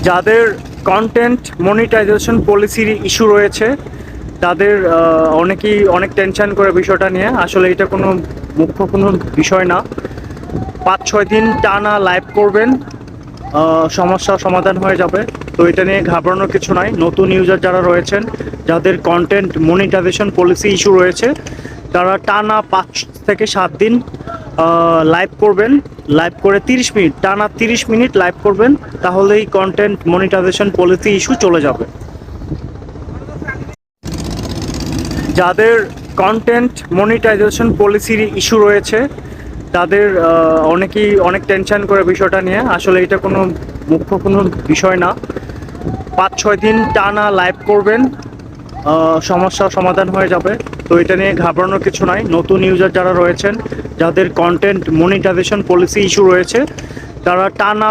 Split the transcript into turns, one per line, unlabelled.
যাদের content monetization পলিসির issue রয়েছে তাদের অনেকেই অনেক টেনশন করে বিষয়টা নিয়ে। আসলে এটা কোনো মুখ্য কোনো বিষয় না। 5-6 দিন টানা লাইভ করবেন, সমস্যার সমাধান হয়ে যাবে। তো এটা নিয়ে ঘাবড়ানোর কিছু নাই। নতুন ইউজার যারা রয়েছেন, যাদের কন্টেন্ট মনিটাইজেশন পলিসি ইস্যু রয়েছে, তারা টানা 5 থেকে 7 দিন লাইভ করবেন। লাইভ করে 30 মিনিট, টানা 30 মিনিট লাইভ করবেন, তাহলেই কন্টেন্ট মনিটাইজেশন পলিসি ইস্যু চলে যাবে। যাদের কন্টেন্ট মনিটাইজেশন পলিসির ইস্যু রয়েছে তাদের অনেকেই অনেক টেনশন করে বিষয়টা নিয়ে। আসলে এটা কোনো মুখ্য কোনো বিষয় না। 5-6 দিন টানা লাইভ করবেন, সমস্যার সমাধান হয়ে যাবে। তো এটা নিয়ে ঘাবড়ানোর কিছু নাই। নতুন ইউজার যারা রয়েছেন, যাদের কন্টেন্ট মনিটাইজেশন পলিসি ইস্যু রয়েছে, তারা টানা